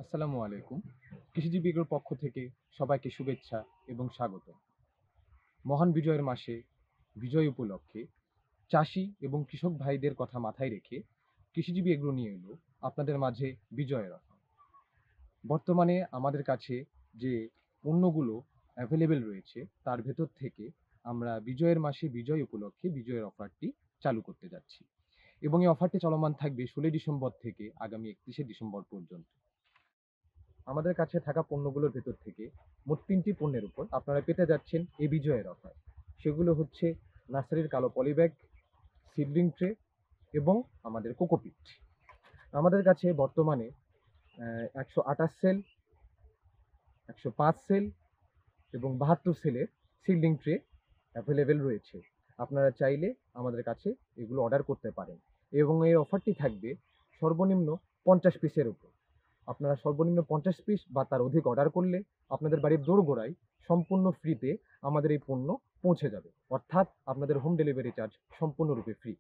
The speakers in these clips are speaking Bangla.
আসসালামু আলাইকুম। কৃষিজীবী এগ্রোর পক্ষ থেকে সবাইকে শুভেচ্ছা এবং স্বাগত। মহান বিজয়ের মাসে বিজয় উপলক্ষে চাষি এবং কৃষক ভাইদের কথা মাথায় রেখে কৃষিজীবী এগ্রো নিয়ে এলো আপনাদের মাঝে বিজয়ের অফার। বর্তমানে আমাদের কাছে যে পণ্যগুলো অ্যাভেলেবেল রয়েছে তার ভেতর থেকে আমরা বিজয়ের মাসে বিজয় উপলক্ষে বিজয়ের অফারটি চালু করতে যাচ্ছি এবং এই অফারটি চলমান থাকবে ১৬ ডিসেম্বর থেকে আগামী ৩১শে ডিসেম্বর পর্যন্ত। আমাদের কাছে থাকা পণ্যগুলোর ভেতর থেকে মোট ৩টি পণ্যের উপর আপনারা পেতে যাচ্ছেন এই বিজয়ের অফার। সেগুলো হচ্ছে নার্সারির কালো পলিব্যাগ, সিডলিং ট্রে এবং আমাদের কোকোপিট। আমাদের কাছে বর্তমানে ১২৮ সেল, ১০৫ সেল এবং ৭২ সেলের সিডলিং ট্রে অ্যাভেলেবেল রয়েছে। আপনারা চাইলে আমাদের কাছে এগুলো অর্ডার করতে পারেন এবং এই অফারটি থাকবে সর্বনিম্ন ৫০ পিসের উপর। আপনারা সর্বনিম্ন ৫০ পিস বা তার অধিক অর্ডার করলে আপনাদের বাড়ির দোরগোড়ায় সম্পূর্ণ ফ্রিতে আমাদের এই পণ্য পৌঁছে যাবে। অর্থাৎ আপনাদের হোম ডেলিভারি চার্জ সম্পূর্ণরূপে ফ্রি।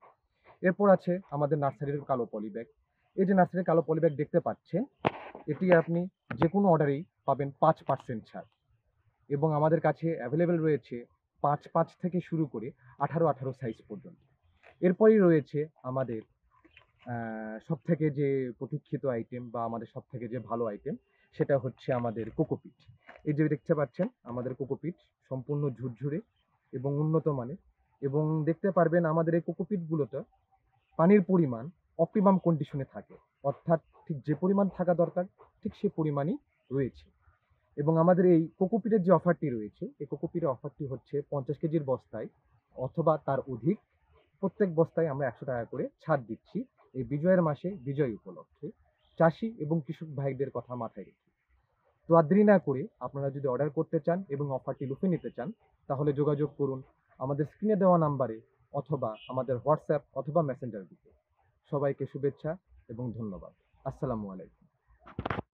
এরপর আছে আমাদের নার্সারির কালো পলিব্যাগ। এই যে নার্সারির কালো পলিব্যাগ দেখতে পাচ্ছেন, এটি আপনি যেকোনো অর্ডারেই পাবেন ৫% ছাড় এবং আমাদের কাছে অ্যাভেলেবেল রয়েছে ৫ থেকে শুরু করে ১৮ সাইজ পর্যন্ত। এরপরেই রয়েছে আমাদের সবথেকে যে প্রতীক্ষিত আইটেম বা আমাদের সবথেকে যে ভালো আইটেম সেটা হচ্ছে আমাদের কোকোপিট। এই যে দেখতে পাচ্ছেন আমাদের কোকোপিট সম্পূর্ণ ঝুরঝুরে এবং উন্নত মানের এবং দেখতে পারবেন আমাদের এই কোকোপিটগুলোতে পানির পরিমাণ অপটিমাম কন্ডিশনে থাকে। অর্থাৎ ঠিক যে পরিমাণ থাকা দরকার ঠিক সে পরিমাণই রয়েছে। এবং আমাদের এই কোকোপিটের যে অফারটি রয়েছে, এই কোকোপিটের অফারটি হচ্ছে ৫০ কেজির বস্তায় অথবা তার অধিক প্রত্যেক বস্তায় আমরা ৳১০০ করে ছাড় দিচ্ছি এই বিজয়ের মাসে বিজয় উপলক্ষে চাষি এবং কৃষক ভাইদের কথা মাথায় রেখে। তো আর দেরি না করে আপনারা যদি অর্ডার করতে চান এবং অফারটি লুফে নিতে চান তাহলে যোগাযোগ করুন আমাদের স্ক্রিনে দেওয়া নাম্বারে অথবা আমাদের হোয়াটসঅ্যাপ অথবা মেসেঞ্জার গ্রুপে। সবাইকে শুভেচ্ছা এবং ধন্যবাদ। আসসালামু আলাইকুম।